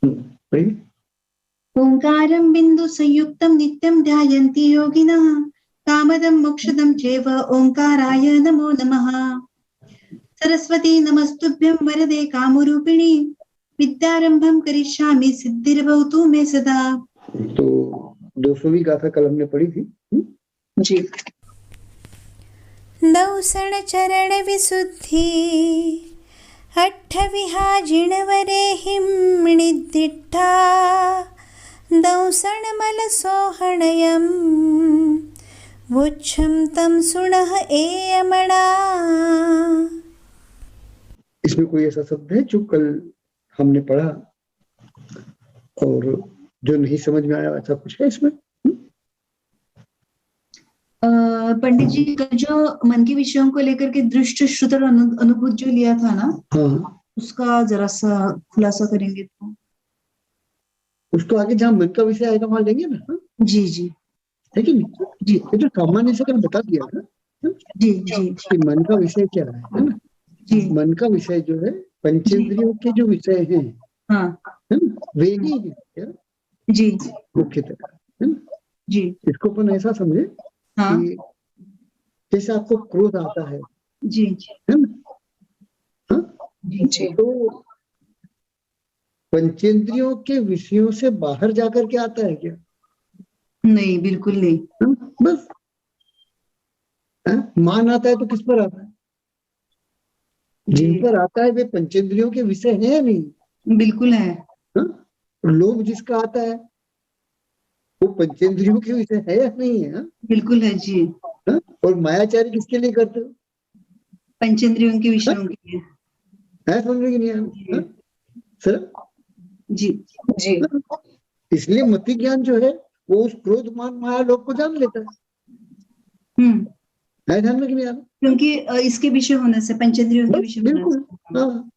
पढ़िए। ओंकारं बिंदु संयुक्तं नित्यं ध्यायन्ति योगिनः कामदं मोक्षदं चैव ओंकाराय नमो नमः। सरस्वती नमस्तुभ्यं वरदे कामरूपिणी विद्यारंभं करिष्यामि सिद्धिर्भवतु मे सदा। तो 200वीं गाथा कल हमने पढ़ी थी जी। दौसण चरण विशुद्धि अट्ठविहाजिणवरे हिम्णिद्दिट्ठा दौसण मल सोहणयं वुच्छं तं सुणः एयमणा। इसमें कोई ऐसा शब्द है जो कल हमने पढ़ा और जो नहीं समझ में आया, ऐसा कुछ है इसमें? पंडित जी जो मन के विषयों को लेकर के दृष्ट श्रुत और अनुभूत जो लिया था ना, हाँ, उसका जरा सा खुलासा करेंगे तो। उसको आगे जहाँ मन का विषय आएगा वहां लेंगे ना। हाँ? जी जी है कि नहीं? जी। ये जो सामान्य से कल बता दिया था जी जी कि मन का विषय क्या है ना? जी। मन का विषय जो है पंचेंद्रियों के जो विषय हैं, हाँ, है ना, वे ही है क्या जी मुख्यतः, है ना? जी। इसको अपन ऐसा समझे हाँ कि जैसे आपको क्रोध आता है जी ना? हाँ? जी। तो पंचेंद्रियों के विषयों से बाहर जाकर के आता है क्या? नहीं, बिल्कुल नहीं। हाँ? बस मान आता है तो किस पर आता है? जिन पर आता है वे पंचेंद्रियों के विषय हैं या नहीं? बिल्कुल है। हाँ? लोभ जिसका आता है वो पंचेंद्रियों के विषय है या नहीं है? हाँ? बिल्कुल है जी। हाँ? और मायाचारी किसके लिए करते हो? पंचेंद्रियों के विषयों के लिए। है समझ में कि नहीं आया? सर जी जी। इसलिए मति ज्ञान जो है वो उस क्रोध मान माया लोभ को जान लेता है ध्यान में कि नहीं आ रहा? क्योंकि इसके विषय होने से, पंचेंद्रियों के विषय होने बिल्कुल। से। हाँ,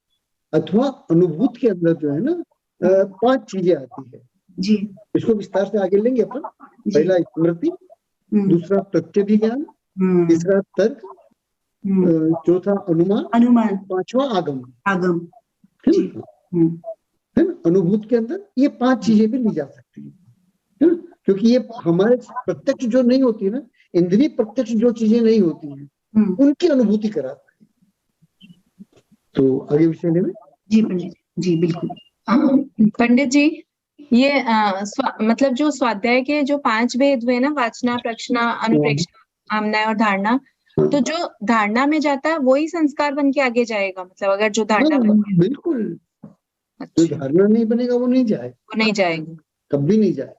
अथवा अनुभूत के अंदर जो है ना 5 चीजें आती है जी। इसको विस्तार से आगे लेंगे अपन। पहला स्मृति, दूसरा प्रत्यभिज्ञान, तीसरा तर्क, चौथा अनुमान, पांचवा आगम। आगम है ना? अनुभूत के अंदर ये 5 चीजें भी ली जा सकती है ना? क्योंकि ये हमारे प्रत्यक्ष जो नहीं होती है ना, इंद्रिय प्रत्यक्ष जो चीजें नहीं होती हैं उनकी अनुभूति कराता है। तो आगे विषय लेंगे। जी पंडित जी, बिल्कुल। पंडित जी, ये मतलब जो स्वाध्याय के जो 5 भेद हुए ना, वाचना, प्रक्षना, अनुप्रेक्षना, आमना और धारणा, तो जो धारणा में जाता है वही संस्कार बन के आगे जाएगा, मतलब अगर जो धारणा बिल्कुल। जो धारणा नहीं बनेगा वो नहीं जाएगा, वो नहीं जाएगा, कभी नहीं जाएगा।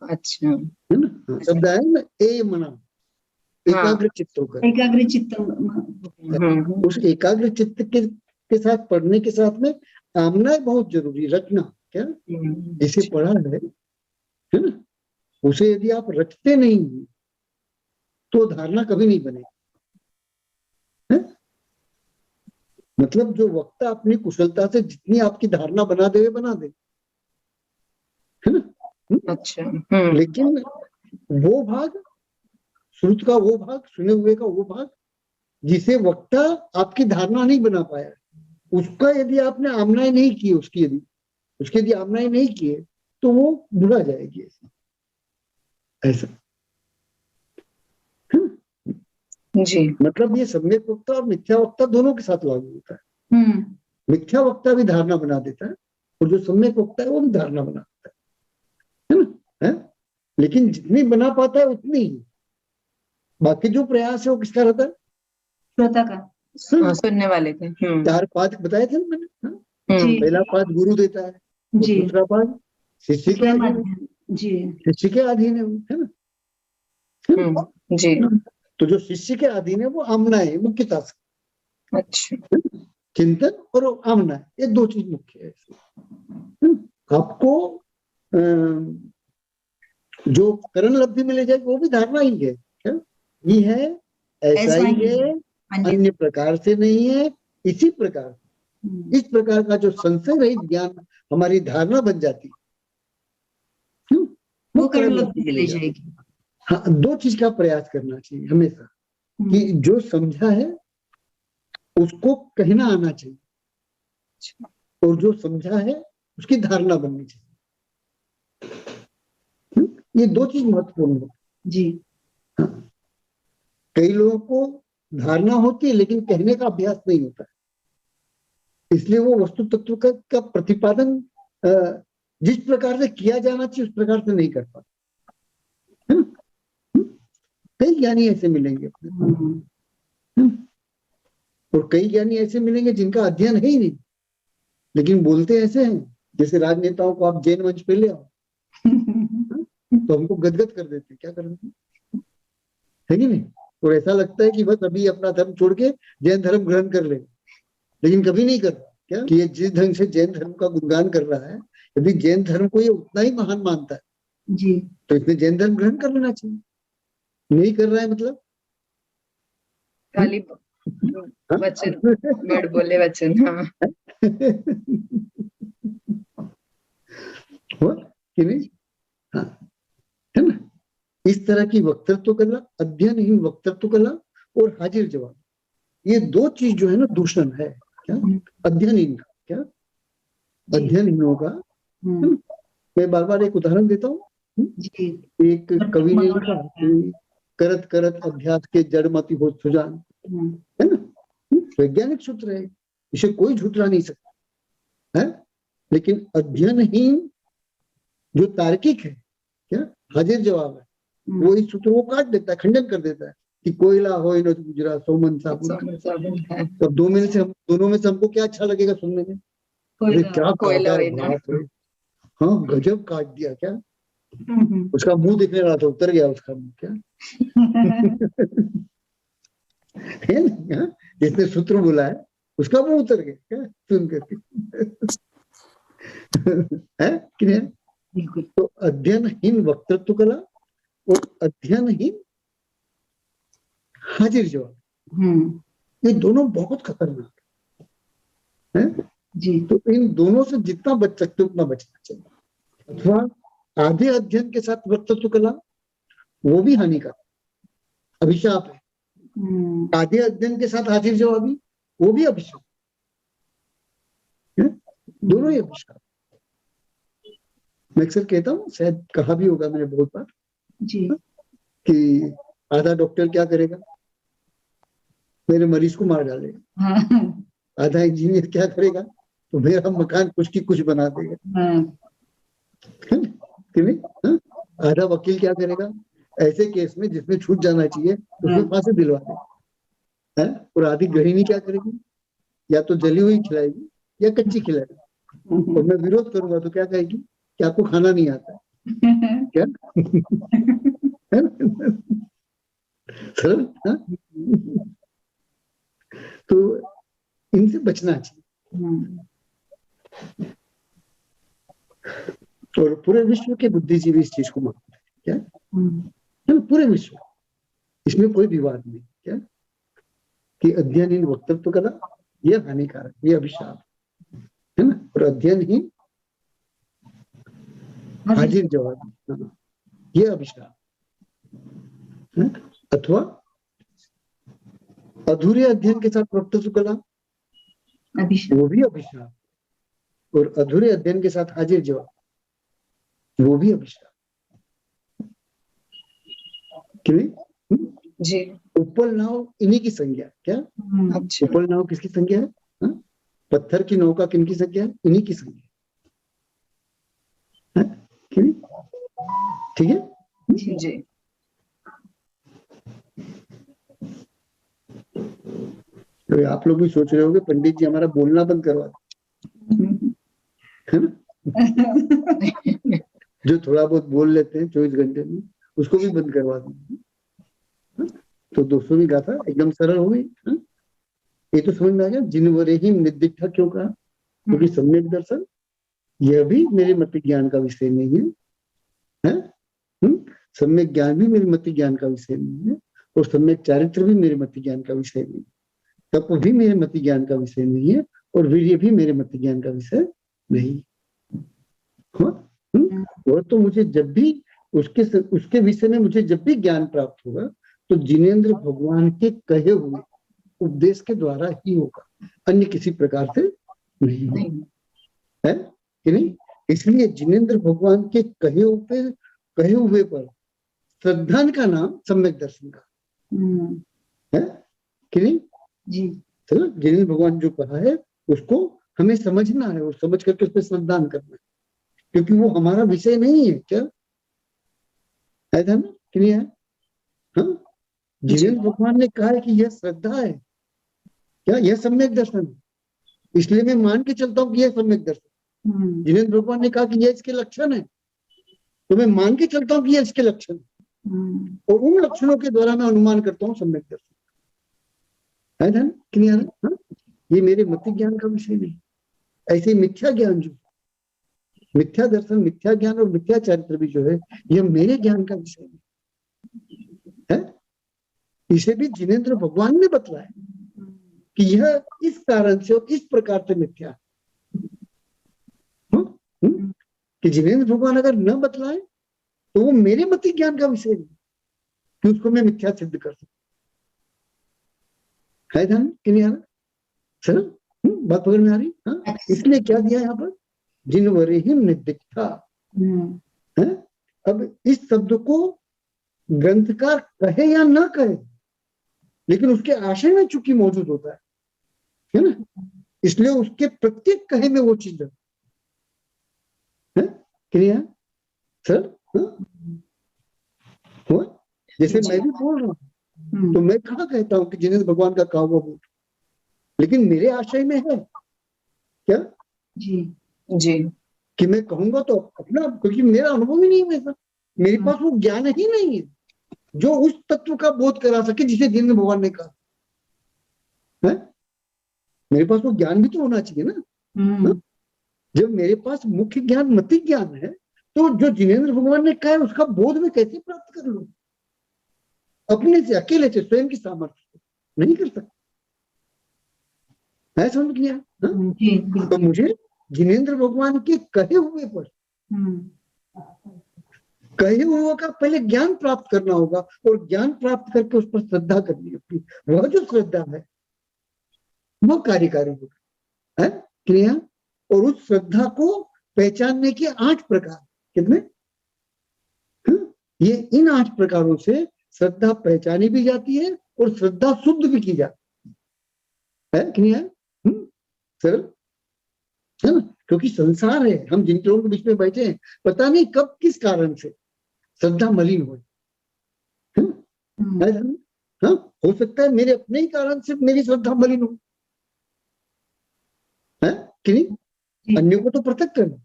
अच्छा, है ना? शब्द है ना, ए मना, एकाग्र चित्त होकर। एकाग्र चित्त। उस एकाग्र चित्त के साथ पढ़ने के साथ में आमना बहुत जरूरी, रटना। क्या जिसे पढ़ा है ना, उसे यदि आप रटते नहीं तो धारणा कभी नहीं बनेगी। मतलब जो वक्ता अपनी कुशलता से जितनी आपकी धारणा बना दे बना दे, है ना? अच्छा। लेकिन वो भाग, श्रुत का वो भाग, सुने हुए का वो भाग जिसे वक्ता आपकी धारणा नहीं बना पाया, उसका यदि आपने आमनाएं नहीं की, उसकी यदि आमनाएं नहीं किए तो वो भुला जाएगी। ऐसा जी। मतलब ये सम्यक वक्ता और मिथ्या वक्ता दोनों के साथ लागू होता है। मिथ्या वक्ता भी धारणा बना देता है और जो सम्यक वक्ता है वो भी धारणा बना देता है ना? लेकिन जितनी बना पाता है उतनी ही, बाकी जो प्रयास है वो किसका रहता है? श्रोता का, सुनने वाले के। 4 पाद बताए थे ना मैंने। पहला पाद गुरु देता है, दूसरा पाद शिष्य के अधीन है, शिष्य के अधीन है ना? जी। तो जो शिष्य के अधीन है वो आमना है मुख्यता से। अच्छा। चिंतन और आमना, ये 2 चीज मुख्य है। आपको जो करण लब्धि में ले जाएगी वो भी धारणा ही है। क्या ये है? ऐसा ही है, अन्य प्रकार से नहीं है। इसी प्रकार, इस प्रकार का जो संशय रहित ज्ञान हमारी धारणा बन जाती है, वो करण लब्धि में ले जाएगी। हाँ, 2 चीज का प्रयास करना चाहिए हमेशा, कि जो समझा है उसको कहना आना चाहिए, और जो समझा है उसकी धारणा बननी चाहिए। ये दो चीज महत्वपूर्ण है जी। हाँ। कई लोगों को धारणा होती है लेकिन कहने का अभ्यास नहीं होता है, इसलिए वो वस्तु तत्व का प्रतिपादन जिस प्रकार से किया जाना चाहिए उस प्रकार से नहीं कर पाते। कई ज्ञानी ऐसे मिलेंगे अपने, और कई ज्ञानी ऐसे मिलेंगे जिनका अध्ययन है ही नहीं लेकिन बोलते ऐसे हैं जैसे राजनेताओं को आप जैन मंच पे ले आओ तो हमको गदगद कर देते, क्या कर देते है कि नहीं। और ऐसा लगता है कि बस अभी अपना धर्म छोड़ के जैन धर्म ग्रहण कर ले, लेकिन कभी नहीं कर रहा। क्या कि ये जिस ढंग से जैन धर्म का गुणगान कर रहा है, यदि जैन धर्म को ये उतना ही महान मानता है जी, तो इसने जैन धर्म ग्रहण कर लेना चाहिए। नहीं कर रहा है मतलब खाली वचन, वर्ड बोले वचन। हाँ हुआ कि नहीं। हाँ है ना। इस तरह की वक्तृत्व कला, अध्ययनहीन वक्तृत्व कला और हाजिर जवाब, ये दो चीज जो है ना दूषण है। क्या अध्ययनहीन का, क्या अध्ययनहीनों का। मैं बार बार एक उदाहरण देता हूँ। एक कवि ने लिखा, करत करत अभ्यास के जड़मति हो सुजान, है ना। वैज्ञानिक सूत्र है, इसे कोई झुठला नहीं सकता है। लेकिन अध्ययनहीन जो तार्किक है, क्या हाजिर जवाब है, वो इस सूत्र को काट देता है, खंडन कर देता है कि कोयला हो न गुजरा सोमन साबुन। तो दोनों में से हमको क्या अच्छा लगेगा सुनने में? क्या कोयला, हाँ गजब काट दिया। क्या उसका मुंह दिखने रहा था, उतर गया उसका मुंह। क्या है ना, जिसने सूत्र बोला है उसका मुंह उतर गया क्या सुन करके है कि नहीं। तो अध्ययनहीन वक्तृत्व कला और अध्ययनहीन हाजिर जवाब, ये दोनों बहुत खतरनाक है जी। तो इन दोनों से जितना बच सकते उतना बचना चाहिए। अथवा आधे अध्ययन के साथ वक्तृत्व कला, वो भी हानिकारक, अभिशाप है। आधे अध्ययन के साथ हाजिर जवाबी, वो भी अभिशाप है। दोनों ही अभिशाप। मैं अक्सर कहता हूँ, शायद कहा भी होगा मैंने बहुत बार जी, कि आधा डॉक्टर क्या करेगा, मेरे मरीज को मार डालेगा। आधा इंजीनियर क्या करेगा, तो मेरा मकान कुछ की कुछ बना देगा। आधा वकील क्या करेगा, ऐसे केस में जिसमें छूट जाना चाहिए उसमें फांसी दिलवा देगा। और आधी गृहिणी क्या करेगी, या तो जली हुई खिलाएगी या कच्ची खिलाएगी। और मैं विरोध करूंगा तो क्या कहेगी कि आपको खाना नहीं आता क्या। तो इनसे बचना चाहिए। और पूरे विश्व के बुद्धिजीवी इस चीज को मानते हैं। क्या पूरे विश्व, इसमें कोई विवाद नहीं। क्या कि अध्ययनहीन वक्तृत्व कला ये हानिकारक, ये अभिशाप है ना। और अध्ययनहीन हाजिर जवाब, ये अभिशाप। अथवा अधूरे अध्ययन के साथ वक्तृत्व कला, वो भी अभिशाप। और अधूरे अध्ययन के साथ हाजिर जवाब, वो भी अभिशाप। क्यों जी। उपल नाव इन्हीं की संज्ञा। क्या उपल नाव किसकी संज्ञा है? पत्थर की नौका किनकी संज्ञा है? इन्हीं की संज्ञा। ठीक है जी। तो आप लोग भी सोच रहे होंगे पंडित जी हमारा बोलना बंद करवा है ना। जो थोड़ा बहुत बोल लेते हैं 24 घंटे में, उसको भी बंद करवा देंगे। तो 200वीं गाथा एकदम सरल हो गई। ये तो समझ में आ गया। जिनवरे ही निर्दिष्ठा क्यों कहा, क्योंकि सम्यक दर्शन यह भी मेरे मत ज्ञान का विषय नहीं है। सम्यक ज्ञान भी मेरे मत ज्ञान का विषय नहीं है, और सम्यक चारित्र भी मेरे मत ज्ञान का विषय नहीं है, तप भी मेरे मत ज्ञान का विषय नहीं है, और वीर्य भी मेरे मत ज्ञान का विषय नहीं। और तो मुझे जब भी उसके विषय में मुझे जब भी ज्ञान प्राप्त होगा तो जिनेंद्र भगवान के कहे हुए उपदेश के द्वारा ही होगा, अन्य किसी प्रकार से नहीं है। कि नहीं? इसलिए जिनेंद्र भगवान के कहे हुए पर श्रद्धा का नाम सम्यक दर्शन का है कि नहीं? जी चलो, जिनेंद्र भगवान जो कहा है उसको हमें समझना है और समझ करके उस पर श्रद्धा करना है, क्योंकि वो हमारा विषय नहीं है। क्या है ना कि नहीं है? हाँ, जिनेंद्र भगवान ने कहा है कि यह श्रद्धा है, क्या यह सम्यक दर्शन है, इसलिए मैं मान के चलता हूँ कि यह सम्यक दर्शन। जिनेंद्र भगवान ने कहा कि यह इसके लक्षण है, तो मैं मान के चलता हूँ कि यह इसके लक्षण है, और उन लक्षणों के द्वारा मैं अनुमान करता हूँ सम्यक दर्शन। है ना कि नहीं? हाँ, ये मेरे मति ज्ञान का विषय नहीं। ऐसे ही मिथ्या ज्ञान, जो मिथ्या दर्शन, मिथ्या ज्ञान और मिथ्या चरित्र भी जो है, यह मेरे ज्ञान का विषय नहीं है। इसे भी जिनेंद्र भगवान ने बतलाया कि यह इस कारण से और इस प्रकार से मिथ्या है। कि जिनेंद्र भगवान अगर न बतलाए तो वो मेरे मति ज्ञान का विषय नहीं कि उसको मैं मिथ्या सिद्ध कर सकूं। है ध्यान कि नहीं आ रहा? चलो, बात पकड़ में आ रही? हाँ, इसलिए क्या दिया यहाँ पर? जिनवरे ही निर्दिष्टा है। अब इस शब्द को ग्रंथकार कहे या ना कहे, लेकिन उसके आशय में चूंकि मौजूद होता है ना, इसलिए उसके प्रत्येक कहे में वो चीज है क्रिया। सर हुआ? जैसे मैं भी बोल रहा हूँ, तो मैं कहाँ कहता हूँ कि जिनेंद्र भगवान का कहा हुआ बोल, लेकिन मेरे आशय में है क्या जी जी कि मैं कहूंगा तो अपना, क्योंकि मेरा अनुभव ही नहीं है वैसा, मेरे पास वो ज्ञान ही नहीं है जो उस तत्व का बोध करा सके जिसे जिनेंद्र भगवान ने कहा है। मेरे पास वो ज्ञान भी तो होना चाहिए ना। जब मेरे पास मुख्य ज्ञान मति ज्ञान है, तो जो जिनेंद्र भगवान ने कहा है उसका बोध में कैसे प्राप्त कर लूं? अपने से, अकेले से, स्वयं की सामर्थ्य से नहीं कर सकता। है समझ गया? तो मुझे जिनेंद्र भगवान के कहे हुए पर कहे हुए का पहले ज्ञान प्राप्त करना होगा, और ज्ञान प्राप्त करके उस पर श्रद्धा करनी होगी। वह जो श्रद्धा है वो कार्यकारी होगा, है क्रिया। और उस श्रद्धा को पहचानने के 8 प्रकार, कितने? ये इन 8 प्रकारों से श्रद्धा पहचानी भी जाती है और श्रद्धा शुद्ध भी की जाती है कि नहीं है? सरल है ना? क्योंकि संसार है, हम जिन लोगों के बीच में बैठे हैं, पता नहीं कब किस कारण से श्रद्धा मलिन हो। हाँ, हो सकता है मेरे अपने ही कारण से मेरी श्रद्धा मलिन हो, है कि नहीं? अन्यों को तो पृथक करना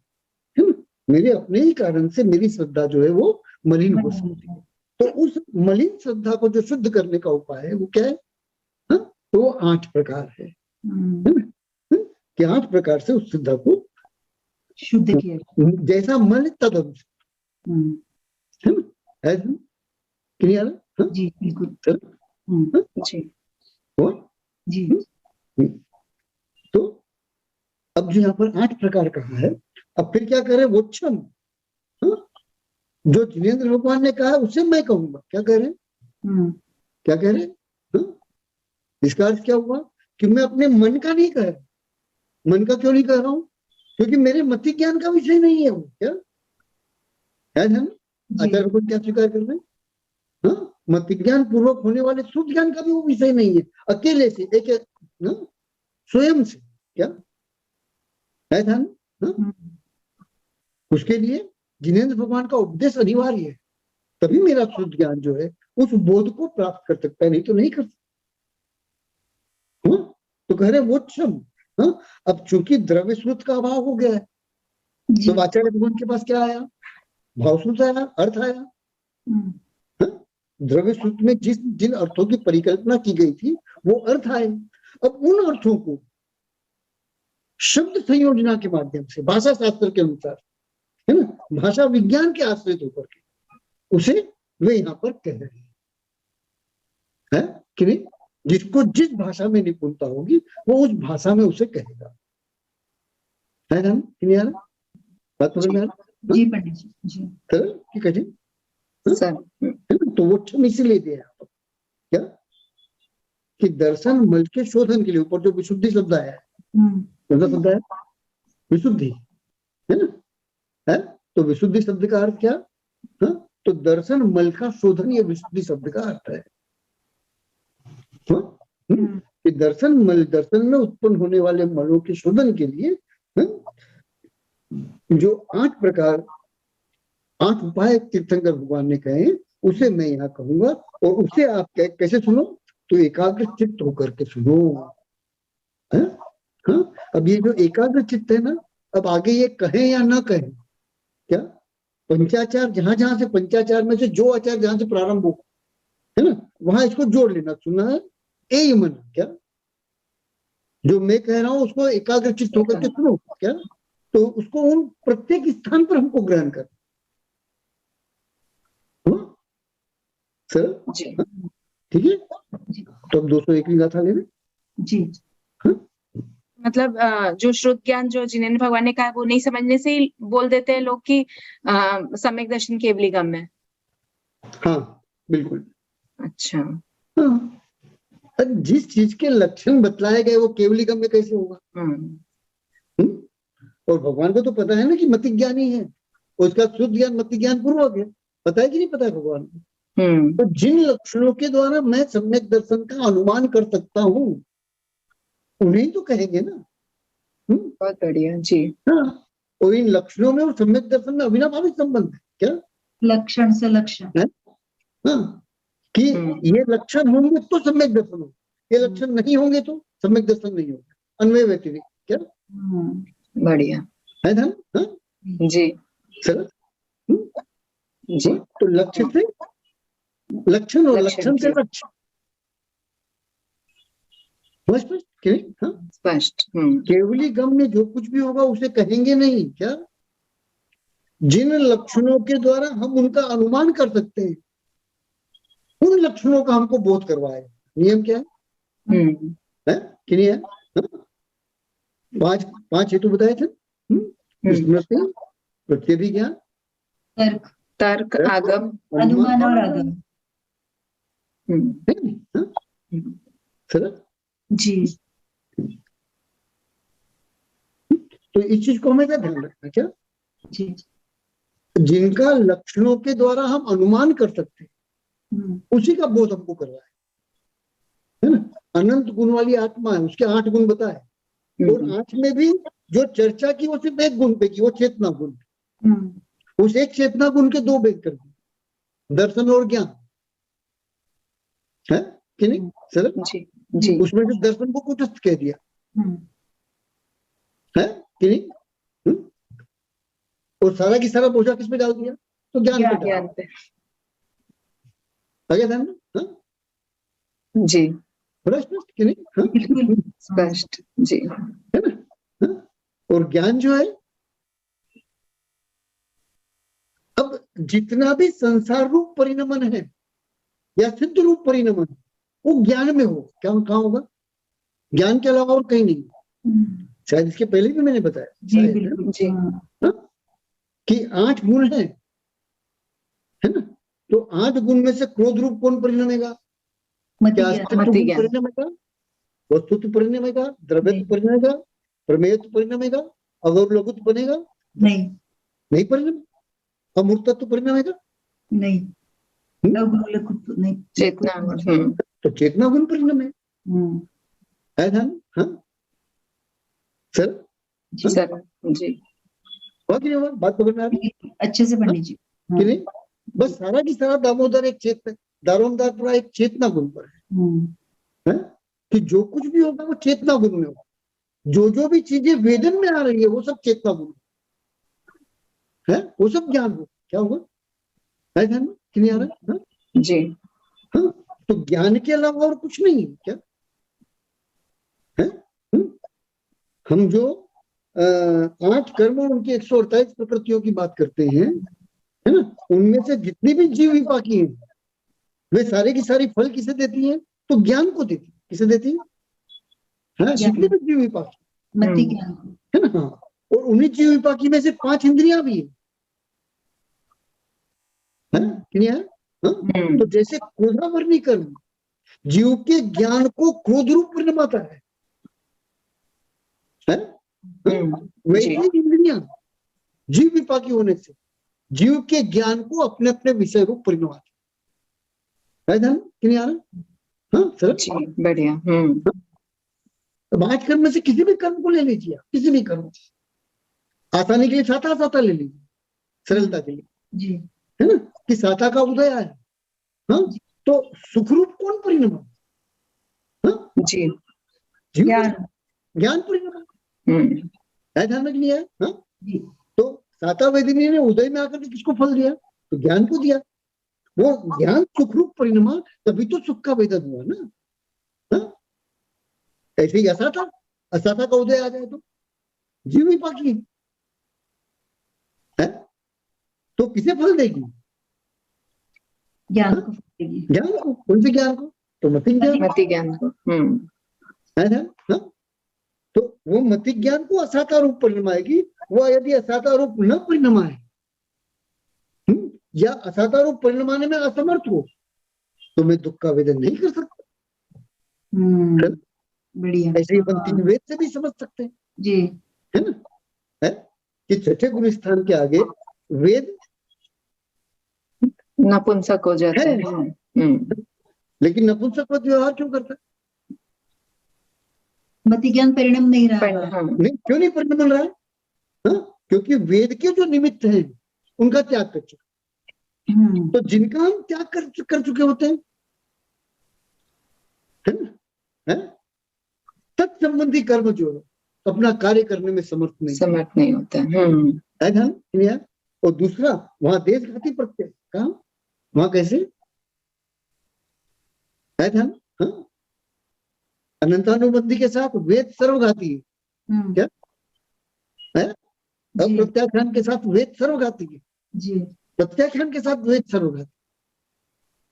है ना। मेरे अपने ही कारण से मेरी श्रद्धा जो है वो मलिन हो सकती है। तो उस मलिन श्रद्धा को जो शुद्ध करने का उपाय है वो क्या है? हाँ, तो वो 8 प्रकार है कि 8 प्रकार से उस श्रद्धा को शुद्ध किया, जैसा मल तदंश, है ना? ऐसा क्लियर? जी बिल्कुल जी जी। तो अब जो यहाँ पर 8 प्रकार कहा है, अब फिर क्या करे? वो क्षम, जो जिनेंद्र भगवान ने कहा उससे मैं कहूंगा। क्या कह रहे? क्या कह रहे? इसका अर्थ क्या हुआ कि मैं अपने मन का नहीं कह रहा। मन का क्यों नहीं कह रहा हूं? क्योंकि मेरे मति ज्ञान का विषय नहीं है वो। क्या है ना? आचार्य को क्या स्वीकार कर रहे हैं? हाँ, मति ज्ञान पूर्वक होने वाले शुद्ध ज्ञान का भी वो विषय नहीं है। अकेले से, एक स्वयं से, क्या है ध्यान? उसके लिए जिनेंद्र भगवान का उपदेश अनिवार्य है, तभी मेरा शुद्ध ज्ञान जो है उस बोध को प्राप्त कर सकता है, नहीं तो नहीं कर सकता। तो कह रहे वो क्षम। अब चूंकि द्रव्य श्रुत का अभाव हो गया है, तो आचार्य भगवान के पास क्या आया? भावश्रुत आया, अर्थ आया। द्रव्य श्रुत में जिन अर्थों की परिकल्पना की गई थी वो अर्थ आए। अब उन अर्थों को शब्द संयोजना के माध्यम से, भाषा शास्त्र के अनुसार, है ना, भाषा विज्ञान के आश्रित होकर के उसे वे यहाँ पर कह रहे हैं कि नहीं? जिसको जिस भाषा में निपुणता होगी वो उस भाषा में उसे कहेगा। है ना? बात समझ में आ रही? जी पंडित जी। ठीक है जी। तो वो क्षम इसीलिए दिया यहाँ पर, क्या कि दर्शन मल के शोधन के लिए ऊपर जो विशुद्धि शब्द आया है, कौन सा शब्द है? विशुद्धि, है ना? है? तो विशुद्धि शब्द का अर्थ क्या? हाँ? तो दर्शन मल का शोधन, ये विशुद्धि शब्द का अर्थ है। हाँ? कि दर्शन दर्शन में उत्पन्न होने वाले मलों के शोधन के लिए जो 8 प्रकार 8 उपाय तीर्थंकर भगवान ने कहे, उसे मैं यहाँ कहूंगा, और उसे आप कैसे सुनो? तो एकाग्र चित्त होकर के सुनो। है? हाँ? अब ये जो एकाग्र चित्त है ना, अब आगे ये कहें या ना कहें, क्या पंचाचार, जहां जहां से पंचाचार में से जो आचार जहां से प्रारंभ हो, है ना, वहां इसको जोड़ लेना। सुना है ए मन, क्या जो मैं कह रहा हूं उसको एकाग्र चित्त होकर के सुनो, क्या तो उसको उन प्रत्येक स्थान पर हमको ग्रहण कर। सर ठीक है, तो अब 201वीं गाथा ले लें जी। मतलब जो श्रुत ज्ञान जो जिनेन्द्र भगवान ने कहा वो नहीं समझने से ही बोल देते हैं लोग कि सम्यक दर्शन केवली गम है। हाँ बिल्कुल। अच्छा। हाँ, जिस चीज के लक्षण बतलाए गए वो केवली गम में कैसे होगा? और भगवान को तो पता है ना कि मति ज्ञानी है, उसका शुद्ध ज्ञान मति ज्ञान पूर्वक है, पता है कि नहीं पता है भगवान को? तो जिन लक्षणों के द्वारा मैं सम्यक दर्शन का अनुमान कर सकता हूँ उन्हें तो कहेंगे ना। बहुत बढ़िया जी। हाँ, और इन लक्षणों में और सम्यक दर्शन में अविनाभावी संबंध है। क्या लक्षण से लक्षण है? हाँ, कि ये लक्षण होंगे तो सम्यक दर्शन होगा, ये लक्षण नहीं होंगे तो सम्यक दर्शन नहीं होगा। अन्वय व्यतिरिक्त। क्या बढ़िया है धन? हाँ जी सर जी। तो लक्ष्य से लक्षण और लक्षण से लक्ष्य स्पष्ट। हाँ स्पष्ट। केवली गम में जो कुछ भी होगा उसे कहेंगे नहीं। क्या जिन लक्षणों के द्वारा हम उनका अनुमान कर सकते हैं उन लक्षणों का हमको बोध करवाए। नियम क्या है? कि नहीं है? पांच हेतु बताए थे। स्मृति, प्रत्यभिज्ञान, तर्क, आगम, अनुमान और आगम। सर जी। तो इस चीज को हमें क्या ध्यान रखना? क्या जी। जिनका लक्षणों के द्वारा हम अनुमान कर सकते हैं उसी का बोध हमको करवाए, है ना। अनंत गुण वाली आत्मा है, उसके 8 गुण बताए, और 8 में भी जो चर्चा की वो सिर्फ 1 गुण पे की, वो चेतना गुण। उस एक चेतना गुण के 2 भेद कर दिए, दर्शन और ज्ञान, है कि नहीं सर? जी जी। उसमें से दर्शन को कुटस्थ कह दिया, है कि नहीं? और सारा की सारा बोझा किस पे डाल दिया? तो ज्ञान पे डाल दिया। आ गया ध्यान में? हाँ जी, बड़ा स्पष्ट कि नहीं? हाँ स्पष्ट जी, है ना। हाँ? और ज्ञान जो है, अब जितना भी संसार रूप परिणमन है या सिद्ध रूप परिणमन है वो ज्ञान में हो। क्या कहाँ होगा? ज्ञान के अलावा और कहीं नहीं। शायद इसके पहले भी मैंने बताया शायद, कि 8 गुण है ना। तो 8 गुण में से क्रोध रूप कौन परिणमेगा? क्या परिणमेगा? वस्तु परिणमेगा, द्रव्य परिणमेगा, प्रमेय परिणमेगा, अगौरलघुत्व बनेगा? नहीं परिणम। अमूर्तत्व परिणमेगा? नहीं। चेतना। तो चेतना गुण परिणम है ध्यान। हाँ सर सर जी, बात पकड़ में आ गई अच्छे से पंडित जी कि नहीं? बस सारा की सारा दामोदर एक चेतना, दारोमदार पूरा एक चेतना गुण पर है, कि जो कुछ भी होगा वो चेतना गुण में होगा। जो भी चीजें वेदन में आ रही है वो सब चेतना गुण है, वो सब ज्ञान हो। क्या होगा? है ध्यान में कि नहीं आ रहा? जी। हाँ, तो ज्ञान के अलावा और कुछ नहीं है। क्या है? हम जो 8 कर्म और उनकी 148 प्रकृतियों की बात करते हैं, है ना, उनमें से जितनी भी जीव विपाकी हैं वे सारे की सारी फल किसे देती हैं? तो ज्ञान को देती है। किसे देती है? हाँ, जितने भी जीव विपाकी मति ज्ञान है ना। हाँ, और उन्हीं जीव विपाकी में से 5 इंद्रियां भी है कि नहीं है? तो जैसे क्रोधावर्णी कर्म जीव के ज्ञान को क्रोध रूप परिणमाता है? वैसे इंद्रियां जीव विपाकी होने से जीव के ज्ञान को अपने अपने विषय रूप परिणाम आते हैं। ध्यान कि नहीं आ रहा? हाँ सर, जी बढ़िया। तो 5 कर्म में से किसी भी कर्म को ले लीजिए, किसी भी कर्म, आसानी के लिए साता साता ले लीजिए, सरलता के लिए, जी है ना, कि साता का उदय आया। हाँ, तो सुखरूप कौन परिणाम? हाँ, जी जीव ज्ञान। ज्ञान परिणाम है। ध्यान में नहीं है? हाँ, जी तो साता वेदिनी ने उदय में आकर के किसको फल दिया? तो ज्ञान को दिया। वो ज्ञान सुखरूप परिणाम, तभी तो सुख का वेदन हुआ ना। हाँ? ऐसे ही असाता, असाता का उदय आ जाए तो जीव विपाकी है, तो किसे फल देगी? ज्ञान हाँ? को देगी। ज्ञान को। कौन से ज्ञान को? तो मति ज्ञान। मति ज्ञान को। है ना? हाँ? तो वो मति ज्ञान को असाता रूप परिणमाएगी। वह यदि असाता रूप न परिणमाए या असाता रूप परिणमाने में असमर्थ हो तो मैं दुख का वेदन नहीं कर सकता। बढ़िया। ऐसे ही अपन 3 वेद से भी समझ सकते हैं, जी है ना? है कि छठे गुण स्थान के आगे वेद नपुंसक हो जाते हैं। लेकिन नपुंसकवत व्यवहार क्यों करता है? मति ज्ञान परिणाम नहीं रहा। नहीं, क्यों नहीं परिणाम रहा है? हाँ? क्योंकि वेद के जो निमित्त हैं उनका त्याग कर चुके। तो जिनका हम त्याग कर चुके होते हैं, है ना, है, तत्संबंधी कर्म जो है अपना कार्य करने में समर्थ नहीं होता है। ध्यान। और दूसरा वहां देशघाती प्रत्यय, कहा वहां कैसे है? ध्यान। हाँ? अनंतानुबंधी के साथ वेद सर्वघाती है। क्या है? अप्रत्याख्यान के साथ वेद सर्वघाती है। जी प्रत्याख्यान के साथ वेद सर्वघाती,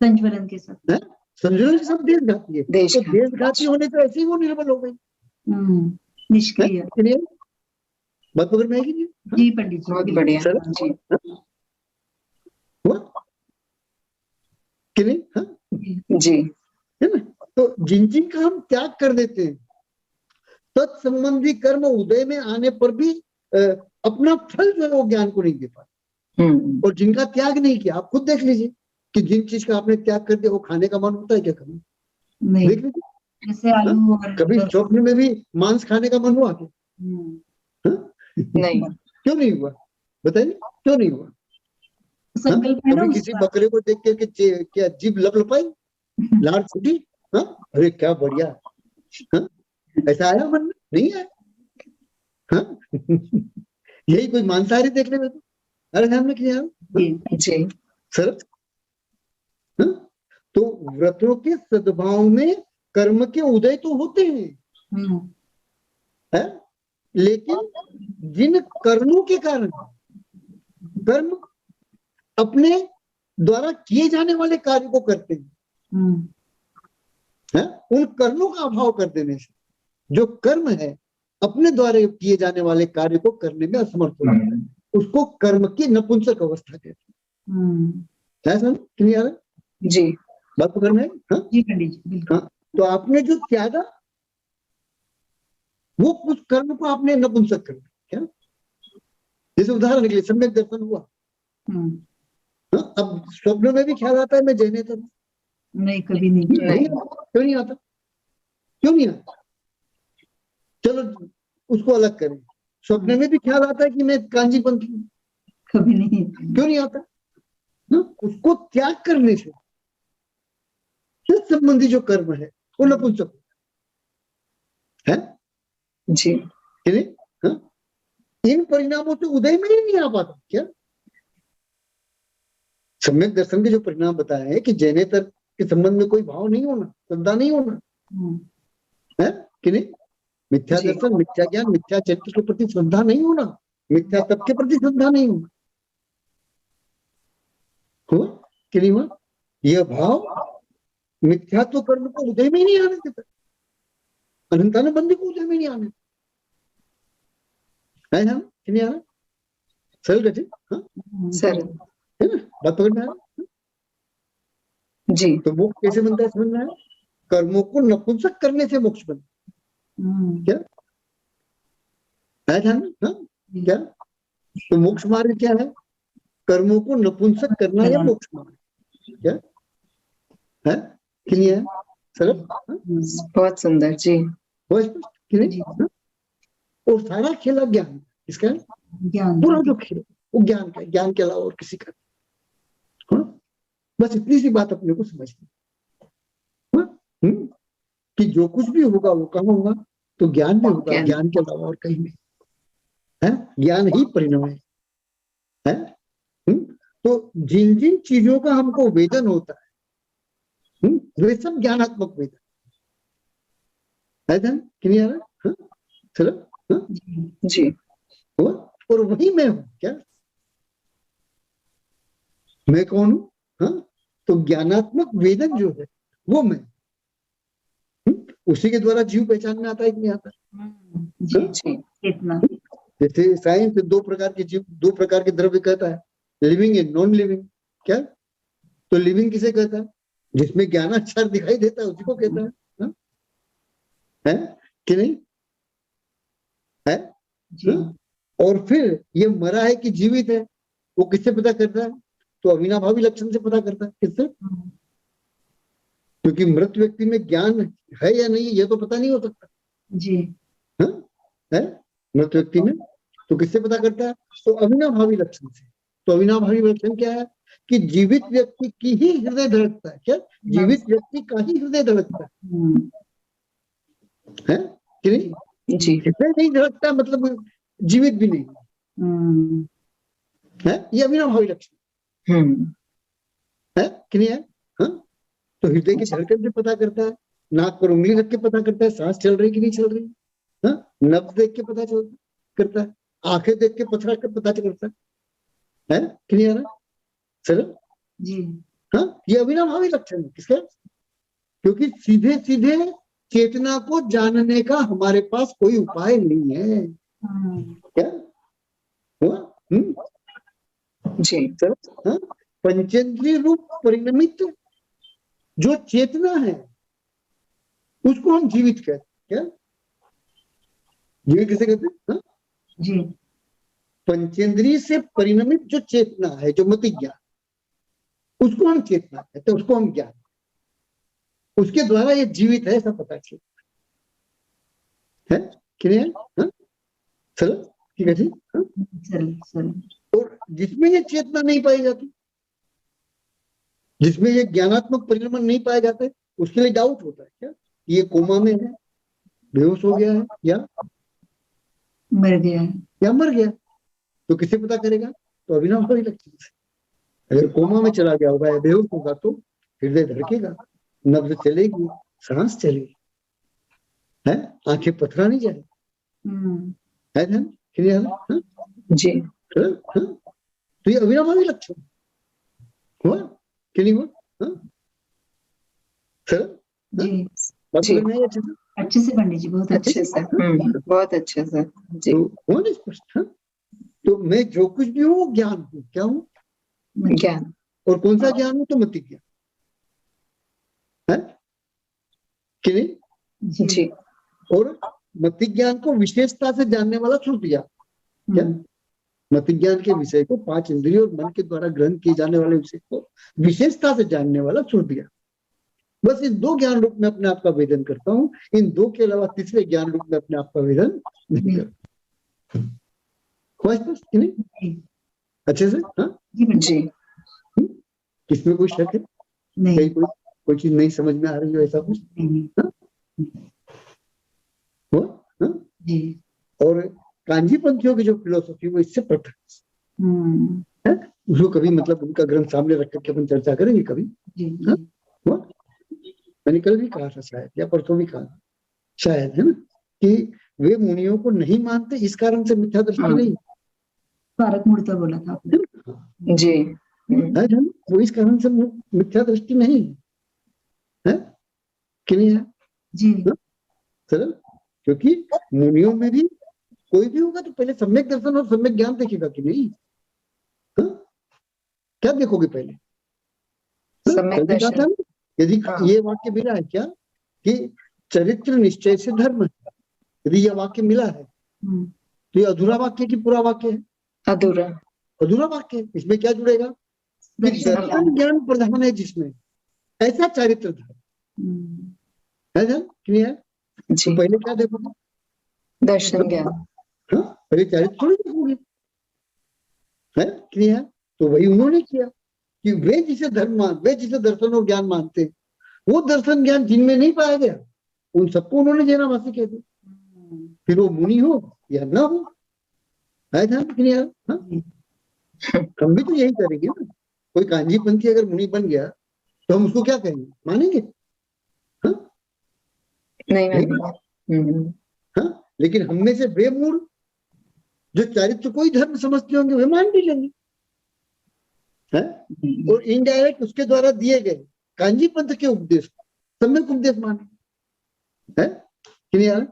संज्वलन के साथ है, संज्वलन के साथ देशघाती है। तो देशघाती होने से ऐसे ही वो निर्बल हो गई, निष्क्रिय। बात पकड़ में आएगी? जी पंडित जी, बहुत बढ़िया जी। हुआ कि नहीं? हाँ? जी है ना? तो जिन का हम त्याग कर देते हैं तत्संबंधी कर्म उदय में आने पर भी अपना फल जो है वो ज्ञान को नहीं दे पाते। और जिनका त्याग नहीं किया, आप खुद देख लीजिए कि जिन चीज का आपने त्याग कर दिया वो खाने का मन होता है क्या? कभी नहीं। देख लीजिए, जैसे आलू और कभी स्वप्न में भी मांस खाने का मन हुआ क्या? नहीं। क्यों नहीं हुआ? बताइए, क्यों नहीं हुआ? संकल्प है ना कभी किसी बकरे को देख के क्या जीभ लपलपाई, लार छूटी? अरे क्या बढ़िया, ऐसा आया मन में? नहीं आया। यही कोई मांसाहारी देखने में तो अरे ध्यान में किया जी सर। तो व्रतों के सद्भाव में कर्म के उदय तो होते हैं, है? लेकिन जिन कर्मों के कारण कर्म अपने द्वारा किए जाने वाले कार्य को करते हैं, है? उन कर्मों का अभाव कर देने से जो कर्म है अपने द्वारा किए जाने वाले कार्य को करने में असमर्थ हो जाता है, उसको कर्म की नपुंसक अवस्था कहते हैं। समझ नहीं आ रहा? जी बात पकड़ में? जी पंडित जी बिल्कुल। हाँ, तो आपने जो त्यागा वो उस कर्म को आपने नपुंसक कर दिया। क्या? जैसे उदाहरण के लिए सम्यक दर्शन हुआ, अब स्वप्न में भी ख्याल आता है मैं जैनेतर हूं? नहीं, कभी नहीं। क्यों नहीं आता? क्यों नहीं आता? चलो उसको अलग करें, स्वप्न में भी ख्याल आता है कि मैं कांजीपंथी हूं? कभी नहीं। क्यों नहीं आता? उसको त्याग करने से संबंधी जो कर्म है वो नपुंसक है। जी इन परिणामों से उदय में ही नहीं आ पाता। क्या? सम्यक दर्शन के जो परिणाम बताए हैं कि जैनेतर के संबंध में कोई भाव नहीं होना, श्रद्धा नहीं होना, है कि नहीं? मिथ्या दर्शन, मिथ्या ज्ञान, मिथ्या चरित्र के प्रति श्रद्धा नहीं होना, मिथ्या तप के प्रति श्रद्धा नहीं होना, हुआ कि नहीं हुआ? यह भाव मिथ्या तो कर्म को उदय में ही नहीं आने देता, अनंतानुबंधी को उदय में नहीं आने है ना? कि नहीं आ रहा? सरल रचे? सर है ना? बात पकड़ में आ रहा? जी। तो मोक्ष कैसे बनता है समझ में आया? कर्मों को नपुंसक करने से मोक्ष बनता। क्या है ध्यान में? क्या तो मोक्ष मार्ग क्या है? कर्मों को नपुंसक करना या मोक्ष मार्ग, क्या है? क्लियर है? सरल? बहुत सुंदर जी। बहुत स्पष्ट, क्लियर? और सारा खेला ज्ञान, इसका ज्ञान, पूरा जो खेल वो ज्ञान का, ज्ञान के अलावा और किसी का। बस इतनी सी बात अपने को समझनी कि जो कुछ भी होगा वो कहाँ होगा? तो ज्ञान भी होगा, ज्ञान के अलावा और कहीं नहीं है। ज्ञान ही परिणाम है। तो जिन जिन चीजों का हमको वेदन होता है वे सब ज्ञानात्मक वेदन है। क्लियर है? चलो जी। और वही मैं हूं। क्या मैं कौन हूं? तो ज्ञानात्मक वेदन जो है वो मैं, उसी के द्वारा जीव पहचान में आता है कि नहीं आता? चेतना। जैसे साइंस दो प्रकार के जीव, दो प्रकार के द्रव्य कहता है, लिविंग एंड नॉन लिविंग। क्या? तो लिविंग किसे कहता है? जिसमें ज्ञानाक्षर दिखाई देता है उसी को कहता है कि नहीं है? और फिर ये मरा है कि जीवित है वो किससे पता करता है? तो अविनाभावी लक्षण से पता करता है। किससे? क्योंकि मृत व्यक्ति में ज्ञान है या नहीं ये तो पता नहीं हो सकता जी। है मृत व्यक्ति में, तो किससे पता करता है? तो अविनाभावी लक्षण से। तो अविनाभावी लक्षण क्या है? कि जीवित व्यक्ति की ही हृदय धड़कता है। क्या? जीवित व्यक्ति का ही हृदय धड़कता है कि नहीं? जी। हृदय नहीं धड़कता मतलब जीवित भी नहीं है। ये अविनाभावी लक्षण है कि नहीं है? तो हृदय की धड़कन से पता करता है, नाक पर उंगली रख के पता करता है सांस चल रही कि नहीं चल रही, नब्ज देख के पता करता है, आंखें देख के पथरा के पता करता है क्लियर है? चलो जी। ये अविनाभावी लक्षण है। किसका? क्योंकि सीधे सीधे चेतना को जानने का हमारे पास कोई उपाय नहीं है। क्या हुआ? जी। चलो पंचेंद्रिय रूप परिणमित जो चेतना है उसको हम जीवित कहते हैं। क्या जीवित किसे कहते हैं? जी। पंचेंद्रिय से परिणमित जो चेतना है, जो मति ज्ञान, उसको हम चेतना कहते हैं, उसको हम ज्ञान, उसके द्वारा ये जीवित है ऐसा पता चलता है कि नहीं? चलो ठीक है जी। और जिसमें ये चेतना नहीं पाई जाती, जिसमें ये ज्ञानात्मक परिणाम नहीं पाए जाते, उसके लिए डाउट होता है। क्या ये कोमा में है, बेहोश हो गया है या मर गया है, या मर गया? तो किसे पता करेगा? तो अविनाभावी लक्षण से। अगर कोमा में चला गया होगा या बेहोश होगा तो हृदय धड़केगा, नब्ज चलेगी, सांस चलेगी, है आंखें पथरा नहीं जाएगी, है क्लियर? जी। तो ये अविनाभावी लक्षण हुआ कि नहीं हुआ? जी। अच्छे से पंडित जी, बहुत अच्छे से। बहुत अच्छे से जी। तो स्पष्ट। तो मैं जो कुछ भी हूँ ज्ञान हूँ। क्या हूँ? ज्ञान। और कौन सा ज्ञान हूँ? तो मति ज्ञान है कि नहीं? जी। और मति ज्ञान को विशेषता से जानने वाला श्रुति ज्ञान। क्या? मति ज्ञान के विषय को पांच इंद्रियों और मन के द्वारा ग्रहण किए जाने वाले विषय को विशेषता से जानने वाला श्रुति ज्ञान। बस इन दो ज्ञान रूप में अपने आप का वेदन करता हूँ, इन दो के अलावा तीसरे ज्ञान रूप में अपने आप का वेदन नहीं करता। नहीं? अच्छे से? हाँ जी। इसमें कोई शक है? नहीं। कोई चीज नहीं समझ में आ रही हो ऐसा कुछ? जी। और कांजी पंथियों की जो फिलोसफी वो इससे पृथक है। उसको कभी मतलब उनका ग्रंथ सामने रख करके अपन चर्चा करेंगे कभी। मैंने कल भी कहा था शायद, या परसों भी कहा शायद, है ना, कि वे मुनियों को नहीं मानते इस कारण से मिथ्या दृष्टि नहीं। कारक मूर्ता बोला था आपने। जी। वो इस कारण से मिथ्या दृष्टि नहीं है कि नहीं है? जी। चलो, क्योंकि मुनियों में भी कोई भी होगा तो पहले सम्यक दर्शन और सम्यक ज्ञान देखेगा कि नहीं? क्या देखोगे पहले? सम्यक दर्शन। यदि ये वाक्य मिला है क्या कि चरित्र निश्चय से धर्म है, यदि यह वाक्य मिला है तो ये अधूरा वाक्य की पूरा वाक्य है? अधूरा। अधूरा वाक्य है। इसमें क्या जुड़ेगा? कि दर्शन ज्ञान प्रधान है जिसमें, ऐसा चारित्र धर्म है ना, क्लियर? जी, तो पहले क्या देखोगे? दर्शन ज्ञान। हाँ, पहले चारित्र थोड़ी देखोगे, है क्लियर? तो वही उन्होंने किया कि वे जिसे धर्म वे जिसे दर्शन और ज्ञान मानते हैं, वो दर्शन ज्ञान जिनमें नहीं पाया गया, उन सबको उन्होंने जैनावासी कह दिया। फिर वो मुनि हो या न हो, है ध्यान क्लियर? हाँ, हम भी तो यही करेंगे ना। कोई कांजीपंथी अगर मुनि बन गया तो हम उसको क्या कहेंगे? मानेंगे? हाँ? नहीं नहीं। मानेंगे। हाँ, लेकिन हम में से वे मूल जो चारित्र को ही धर्म समझते होंगे वे मान भी लेंगे, है? और इनडायरेक्ट उसके द्वारा दिए गए कांजी पंथ के उपदेश सम्यक उपदेश माने, है क्लियर?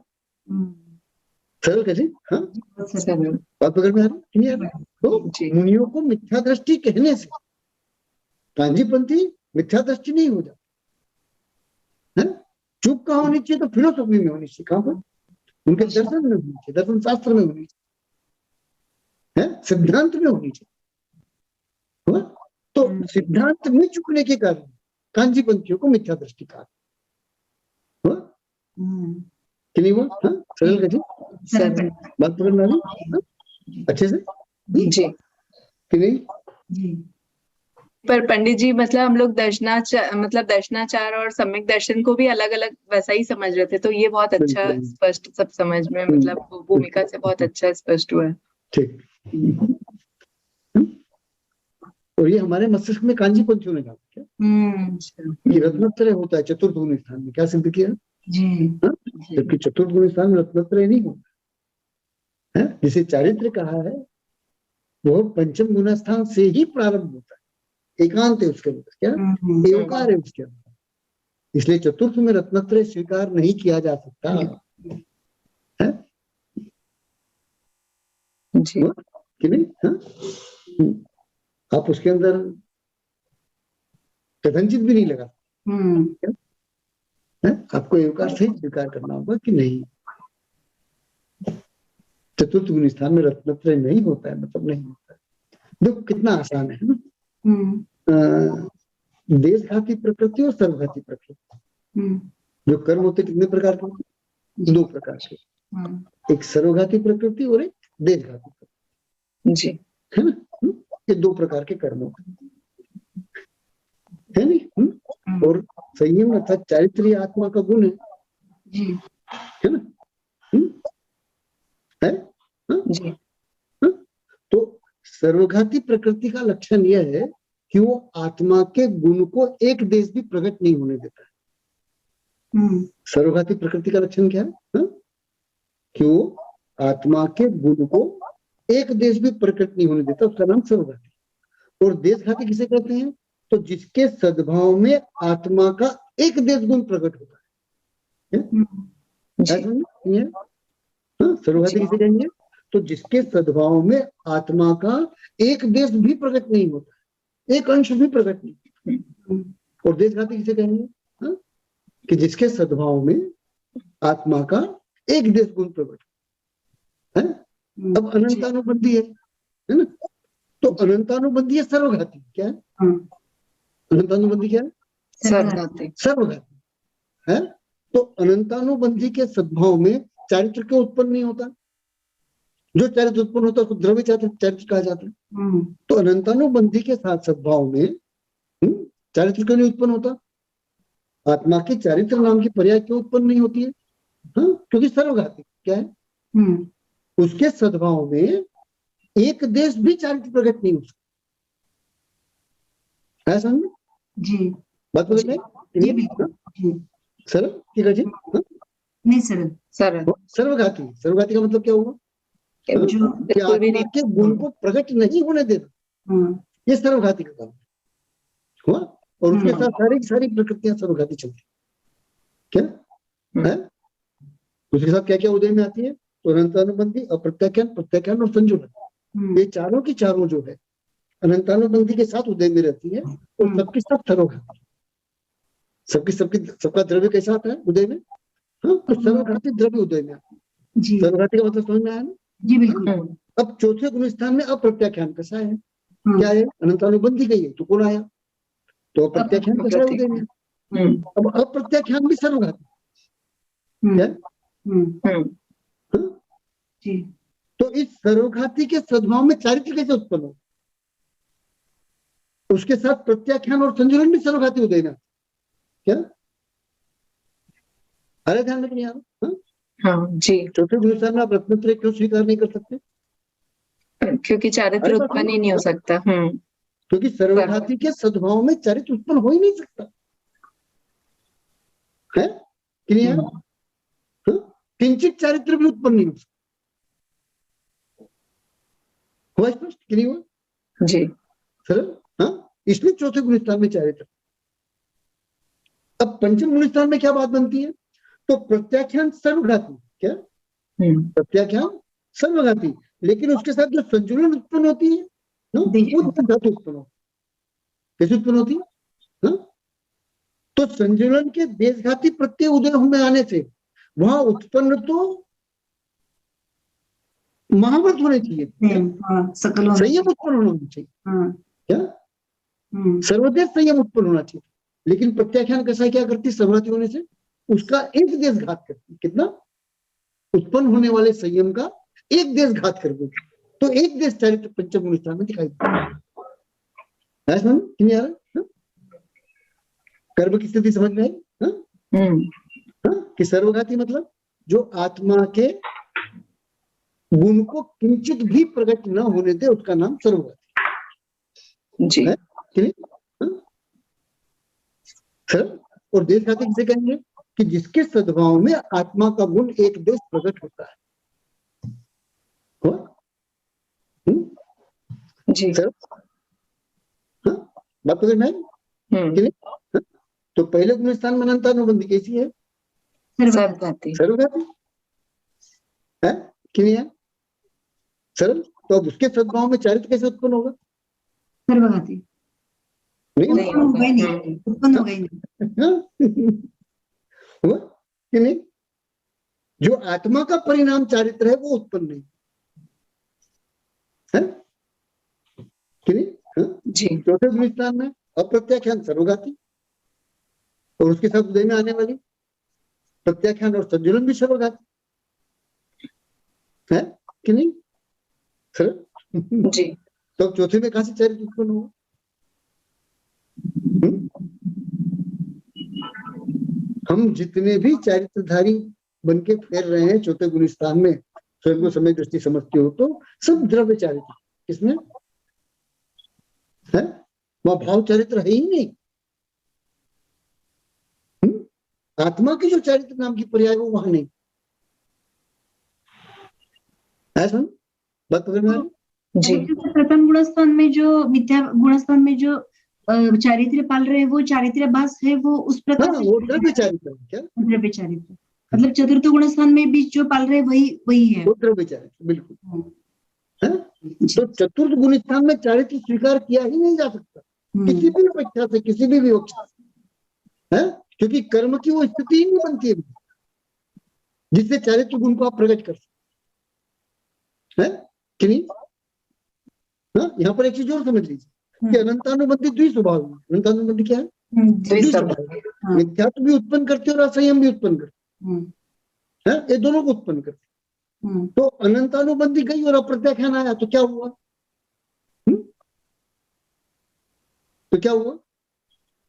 सरल कैसे? हाँ, बात पकड़ में आ रही क्लियर? तो मुनियों को मिथ्या दृष्टि कहने से कांजीपंथी मिथ्या दृष्टि नहीं हो जाती, है? चुप कहाँ होनी चाहिए? तो फिलोसॉफी में होनी चाहिए। कहाँ पर? उनके दर्शन में होनी चाहिए, दर्शन शास्त्र में होनी चाहिए, है? सिद्धांत में होनी चाहिए। हुआ? तो सिद्धांत में चुकने के कारण कांजीपंथियों को मिथ्या दृष्टि कहा। हुआ कि नहीं हुआ? हाँ, सरल कैसे? बात पकड़ में आ रही अच्छे से? जी कि नहीं? पर पंडित जी मतलब हम लोग दर्शनाचार और सम्यक दर्शन को भी अलग अलग वैसा ही समझ रहे थे, तो ये बहुत अच्छा स्पष्ट सब समझ में, मतलब भूमिका से बहुत अच्छा स्पष्ट हुआ है। ठीक। और ये हमारे मस्तिष्क में कांजीपंथियों ने कहा क्या कि रत्नत्रय होता है चतुर्थ गुण स्थान में, क्या सिद्ध किया? जबकि चतुर्थ गुण स्थान में रत्नत्रय नहीं होता है। जिसे चारित्र कहा है वो पंचम गुण स्थान से ही प्रारंभ होता है, एकांत है उसके अंदर, क्या एवकार है उसके अंदर, इसलिए चतुर्थ में रत्नत्रय स्वीकार नहीं किया जा सकता है कि नहीं? हाँ? आप उसके अंदर कथनचित भी नहीं लगा, आपको एवकार से स्वीकार करना होगा कि नहीं चतुर्थ गुण स्थान में रत्नत्रय नहीं होता है, मतलब नहीं होता है। देखो कितना आसान है ना। देशघाती प्रकृति और सर्वघाती प्रकृति, जो कर्म होते कितने प्रकार के? 2 प्रकार के, एक सर्वघाती प्रकृति और एक देशघाती प्रकृति, जी है ना? ये 2 प्रकार के कर्म होते है नहीं? और संयम अर्थात चारित्र्य आत्मा का गुण है ना? है? जी। तो सर्वघाती प्रकृति का लक्षण यह है कि वो आत्मा के गुण को एक देश भी प्रकट नहीं होने देता है। सर्वघाती प्रकृति का लक्षण क्या है? कि वो आत्मा के गुण को एक देश भी प्रकट नहीं होने देता, उसका नाम सर्वघाती। और देशघाती किसे कहते हैं? तो जिसके सद्भाव में आत्मा का एक देश गुण प्रकट होता है। सर्वघाती किसे कहेंगे? तो जिसके सद्भाव में आत्मा का एक देश भी प्रकट नहीं होता, एक अंश भी प्रकट नहीं। और देशघाती किसे कहेंगे? कि जिसके सद्भाव में आत्मा का एक देश गुण प्रकट है। अब अनंतानुबंधी है ना? तो अनंतानुबंधी है सर्वघाती, क्या है? अनंतानुबंधी क्या है? सर्वघाती है। तो अनंतानुबंधी के सद्भाव में चारित्र क्यों उत्पन्न नहीं होता? जो चारित्र उत्पन्न होता है उसको द्रव्य चारित्र कहा जाता है। तो अनंतानुबंधी के साथ सद्भाव में चारित्र क्यों नहीं उत्पन्न होता? आत्मा की चारित्र नाम की पर्याय क्यों उत्पन्न नहीं होती है? क्योंकि सर्वघाती क्या है? उसके सद्भाव में एक देश भी चारित्र प्रकट नहीं हो सकता। है समझ? जी बात बदल रहे? सरल ठीक है जी? नहीं सरल सर्वघाती, सर्वघाती का मतलब क्या हुआ? कि आत्मा के गुण को प्रकट नहीं होने देना, ये सर्वघाती का काम हुआ। और उसके साथ सारी प्रकृतियां सर्वघाती चलती क्या है? उसके साथ क्या क्या उदय में आती है? तो अनंतानुबंधी, अप्रत्याख्यान, प्रत्याख्यान और संजुलन, ये चारों की चारों जो है अनंतानुबंधी के साथ उदय में रहती है। और सबकी सब सर्वघाती, सबका द्रव्य कैसा आता है उदय में? तो सर्वघाती द्रव्य उदय में आता है। सर्वघाती का मतलब समझ में आया ना? जी बिल्कुल। अब चौथे गुण स्थान में अप्रत्याख्यान कसा है, क्या है, अनंतानुबंधी गई है, तो कौन आया, तो अप्रत्याख्यान कसा है उदय में। अब अप्रत्याख्यान भी सर्वघाती क्या, तो इस सर्वघाती के सद्भाव में चारित्र कैसे उत्पन्न हो, उसके साथ प्रत्याख्यान और संजुलन भी सर्वघाती उदय ना, क्या अरे ध्यान में नहीं आ रहा। हाँ जी, चौथे गुण स्थान में आप रत्नत्रय क्यों स्वीकार नहीं कर सकते, क्योंकि चारित्र उत्पन्न ही नहीं हो सकता। क्योंकि सर्वघाती के सद्भाव में चारित्र उत्पन्न हो ही नहीं सकता है, क्लियर, किंचित चारित्र भी उत्पन्न नहीं हो सकता, हुआ स्पष्ट कि नहीं हुआ जी, सरल। हाँ, इसलिए चौथे गुण स्थान में चारित्र। अब पंचम गुण स्थान में क्या बात बनती है, तो प्रत्याख्यान सर्वघाती, क्या प्रत्याख्यान सर्वघाती, लेकिन उसके साथ जो संजुलन उत्पन्न होती है ना, वो धातु उत्पन्न होती है, कैसे उत्पन्न होती है ना, तो संजुलन के देशघाती प्रत्यय उदय में आने से वहां उत्पन्न तो महाव्रत होने चाहिए, संयम उत्पन्न होना चाहिए, क्या सर्वदेश संयम उत्पन्न होना चाहिए, लेकिन प्रत्याख्यान कैसा क्या करती है, सर्वघाती होने से उसका एक देश घात करती, कितना उत्पन्न होने वाले संयम का एक देश घात कर देती, तो एक देश चारित्र पंचम गुण स्थान में दिखाई देता है, समझ नहीं आ रहा, कर्म की स्थिति समझ में आई, कि सर्वघाती मतलब जो आत्मा के गुण को किंचित भी प्रकट न होने दे, उसका नाम सर्वघाती जी है, सर। और देशघाती किसे कहेंगे, कि जिसके सद्भाव में आत्मा का गुण एक देश प्रकट होता है, जी सर, बात तो नहीं, तो पहले गुण स्थान में अनंतानुबंधी कैसी है, सर्वघाती, सर्वघाती है कि नहीं है सरल। तो अब उसके सद्भाव में चारित्र कैसे उत्पन्न होगा, सर्वघाती नहीं उत्पन्न हो गई हुआ कि नहीं, जो आत्मा का परिणाम चारित्र है वो उत्पन्न नहीं है कि नहीं, जी चौथे गुण स्थान में अप्रत्याख्यान सर्वघाती, और उसके साथ उदय में आने वाली प्रत्याख्यान और संजुलन भी सर्वघाती है कि नहीं सर, जी, तो अब चौथे में कहां से चारित्र उत्पन्न होगा, हम जितने भी चारित्रधारी बन के फेर रहे हैं चौथे गुण स्थान में, स्वयं को समय दृष्टि समझते हो तो सब द्रव्य चारित्र, किसमें है, वह भाव चारित्र है ही नहीं, आत्मा की जो चारित्र नाम की पर्याय वो वहां नहीं है, सुन बात पकड़ में आ रही, जी प्रथम गुणस्थान में जो मिथ्या गुणस्थान में जो चारित्र पाल रहे हैं वो चारित्र भास है, वो उस प्रकार हाँ, वो द्रव्य चारित्र है, क्या द्रव्य चारित्र, मतलब चतुर्थ गुणस्थान में भी जो पाल रहे वही है, वो द्रव्य चारित्र बिल्कुल है। तो चतुर्थ गुण स्थान में चारित्र स्वीकार किया ही नहीं जा सकता किसी भी अपेक्षा से, किसी भी विवक्षा से, है, क्योंकि कर्म की वो स्थिति ही नहीं बनती है जिससे चारित्र गुण को आप प्रकट कर सकते हैं कि नहीं। हाँ, यहाँ पर एक चीज और समझ लीजिए कि अनंतानुबंधी द्विस्वभाव, अनंतानुबंधी क्या है, द्विस्वभाव, मिथ्यात्व भी उत्पन्न करते और असंयम भी उत्पन्न करते हैं, ये दोनों को उत्पन्न करते। तो अनंतानुबंधी गई और अप्रत्याख्यान आया तो क्या हुआ, तो क्या हुआ,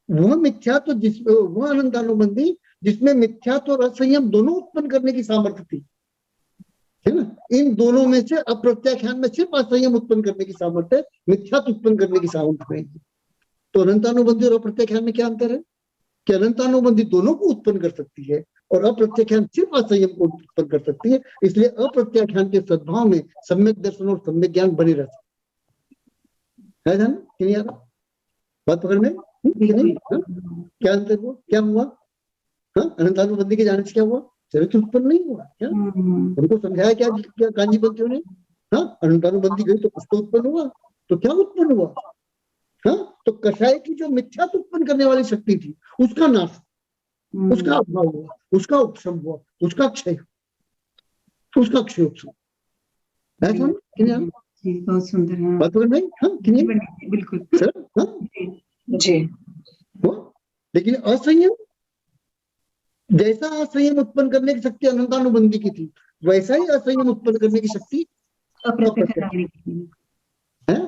वह मिथ्यात्व वह अनंतानुबंधी जिसमें मिथ्यात्व और असंयम दोनों उत्पन्न करने की सामर्थ्य थी, है ना, इन दोनों में से अप्रत्याख्यान में सिर्फ असंयम उत्पन्न करने की सामर्थ्य, मिथ्यात्व उत्पन्न करने की सामर्थ्य नहीं है। तो अनंतानुबंधी और अप्रत्याख्यान में क्या अंतर है कि अनंतानुबंधी दोनों को उत्पन्न कर सकती है और अप्रत्याख्यान सिर्फ असंयम को उत्पन्न कर सकती है, इसलिए अप्रत्याख्यान के सद्भाव में सम्यक दर्शन और सम्यक ज्ञान बने रहते है, कि नहीं यार, बात पकड़ में नहीं, क्या अंतर हुआ, क्या हुआ, अनंतानुबंधी के जाने से क्या हुआ, चरित्र उत्पन्न नहीं हुआ, क्या उनको समझाया क्या, क्या कांजी बंतियों ने, अनंतानुबंधी गई तो कुछ तो उत्पन्न हुआ, तो क्या उत्पन्न हुआ, तो कषाय की जो मिथ्यात्व उत्पन्न करने वाली शक्ति थी उसका नाश, उसका अभाव हुआ, उसका उपशम हुआ, उसका क्षय, उसका क्षय जी, बहुत सुंदर। हाँ बात समझ में आई? हाँ कि नहीं? बिल्कुल। सरल, हाँ जी वो। लेकिन असंयम, जैसा असंयम उत्पन्न करने की शक्ति अनंतानुबंधी की थी, वैसा ही असंयम उत्पन्न करने की शक्ति अप्रत्यक्ष है।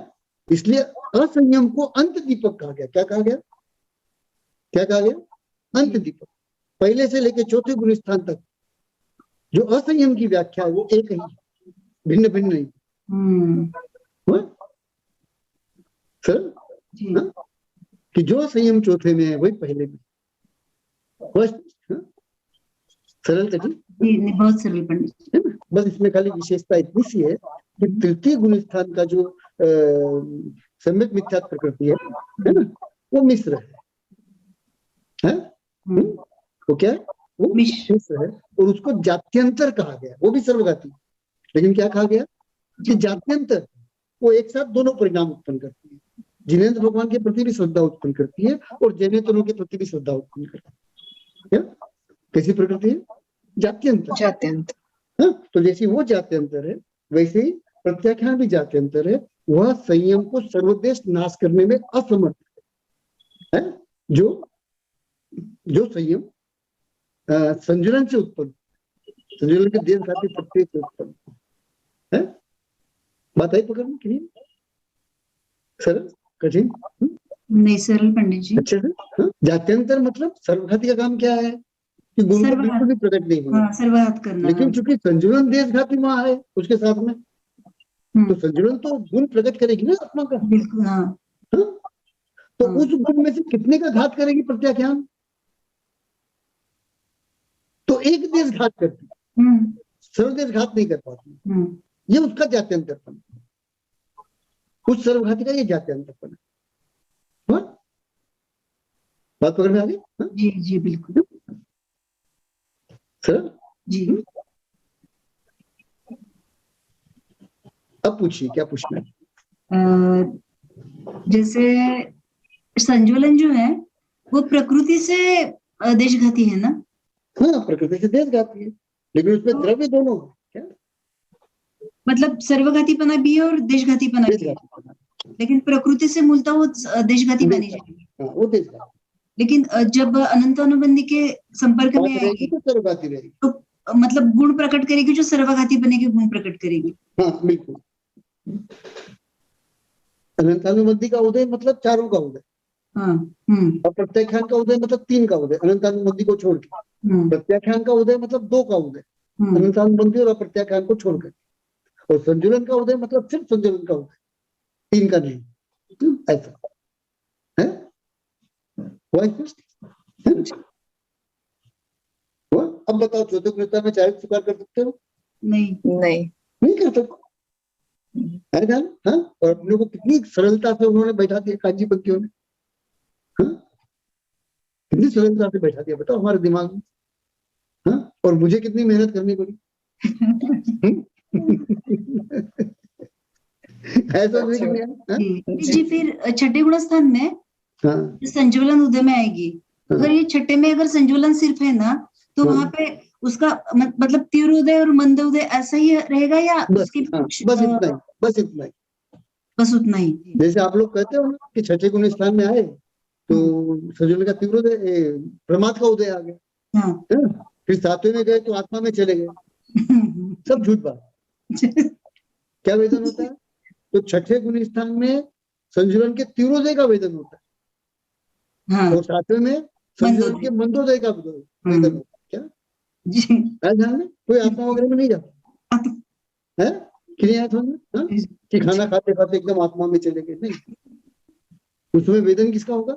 इसलिए असंयम को अंत दीपक कहा गया। क्या कहा गया? क्या कहा गया? अंत दीपक। पहले से लेकर चौथे गुण स्थान तक जो असंयम की व्याख्या है वो एक ही, भिन्न भिन्न नहीं। सर हाँ? कि जो संयम चौथे में है वही पहले में। सरल कठिन? बहुत सरल पंडित है ना? बस इसमें खाली विशेषता इतनी सी है कि तृतीय गुण स्थान का जो सम्यक मिथ्यात्व प्रकृति है ना, वो मिश्र है? वो क्या है? वो मिश्र है। और उसको जात्यंतर कहा गया, वो भी सर्वघाती। लेकिन क्या कहा गया कि जात्यंतर वो एक साथ दोनों परिणाम उत्पन्न करती है। जिनेंद्र भगवान के प्रति भी श्रद्धा उत्पन्न करती है और जैनेतरों के प्रति भी श्रद्धा उत्पन्न करती है। क्या कैसी प्रकृति है? जात्यंतर। हाँ, तो जैसे वो जात्यंतर है वैसे ही प्रत्याख्यान भी जात्यंतर है। वह संयम को सर्वदेश नाश करने में असमर्थ है। जो संयम संजुलन से उत्पन्न, संजुलन के देश घाती प्रत्यय से उत्पन्न है। बात आई पकड़ में कि नहीं? सरल कठिन? नहीं, सरल पंडित जी। अच्छा है। जात्यंतर मतलब सर्वघाती का काम क्या है कि गुण को बिल्कुल भी प्रकट नहीं होगा, सर्वघात करना। लेकिन चूंकि संजुलन देश घाती वहां है उसके साथ में, तो संजुलन तो गुण प्रकट करेगी ना आत्मा का। बिल्कुल। हाँ। तो उस गुण में से कितने का घात करेगी प्रत्याख्यान? तो एक देश घात करती, सर्वदेश घात नहीं कर पाती। ये उसका जात्यंतरपन, उस सर्वघाती का ये जात्यंतरपन है। बात पकड़ में आ गई? जी जी बिल्कुल सर जी। अब पूछिए क्या पूछना है। जैसे संज्वलन जो है वो प्रकृति से देशघाती है ना? हाँ, प्रकृति से देशघाती है, लेकिन उसमें द्रव्य दोनों है। क्या मतलब सर्वघातीपना भी है और देशघातीपना भी है, लेकिन प्रकृति से मूलतः वो देशघाती बनी जाएगी। वो देशघाती। लेकिन जब अनंत अनुबंधी के संपर्क में आएगी तो सर्वघाती रहेगी। तो मतलब गुण प्रकट करेगी जो सर्वघाती बनेगी, गुण प्रकट करेगी। हाँ बिल्कुल। अनंतानुबंधी का उदय मतलब चारों का उदय। हाँ। और प्रत्याख्यान का उदय मतलब तीन का उदय, अनंतानुबंधी को छोड़ के। प्रत्याख्यान का उदय मतलब दो का उदय, अनंतानुबंधी और प्रत्याख्यान को छोड़कर। और संजुलन का उदय मतलब सिर्फ संजुलन का उदय, तीन का नहीं। ऐसा है। अब बताओ चौथे गुणता में चाहे स्वीकार कर सकते हो? नहीं कर सकते है ना। हाँ, और अपने को कितनी सरलता से उन्होंने बैठा दिया कांजी पंक्तियों ने। हाँ, कितनी सरलता से बैठा दिया बताओ हमारे दिमाग में। हाँ, और मुझे कितनी मेहनत करनी पड़ी। ऐसा जी। फिर छठे गुण स्थान में संजुलन उदय में आएगी। अगर ये छठे में अगर संजुलन सिर्फ है ना तो वहां पे उसका मतलब तीव्र उदय और मंद उदय ऐसा ही रहेगा या उसकी बस उतना ही। जैसे आप लोग कहते हो ना कि छठे गुण स्थान में आए तो संजुलन का तीव्र उदय, प्रमाद का उदय आ गया। फिर सातवें में गए तो आत्मा में चले गए। सब झूठ बात। क्या वेदन होता है? तो छठे गुण स्थान में संजुलन के तीव्रोदय का वेदन होता है। और सातवें में संजुलन के मंदोदय का वेदन होता है। क्या ध्यान में? कोई आत्मा वगैरह में नहीं जाता है कि नहीं आया समझ में? कि खाना खाते खाते एकदम आत्मा में चले गए, नहीं। उसमें वेदन किसका होगा?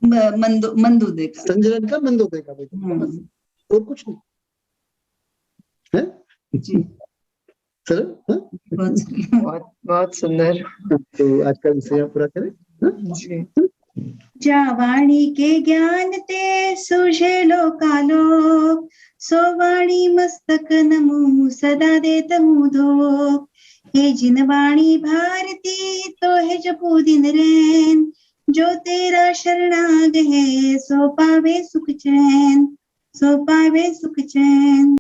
मंदोदय का, संजुलन का मंदोदय का वेदन, और कुछ नहीं है। सर बहुत सुंदर। तो आज का विषय पूरा करें। जा वाणी के ज्ञान ते सूझे लोकालोक, सो वाणी मस्तक नमो सदा देत मुधो। हे जिन वाणी भारती तो है जपो दिन रैन, जो तेरा शरणाग है सो पावे सुख चैन, सो पावे सुख चैन।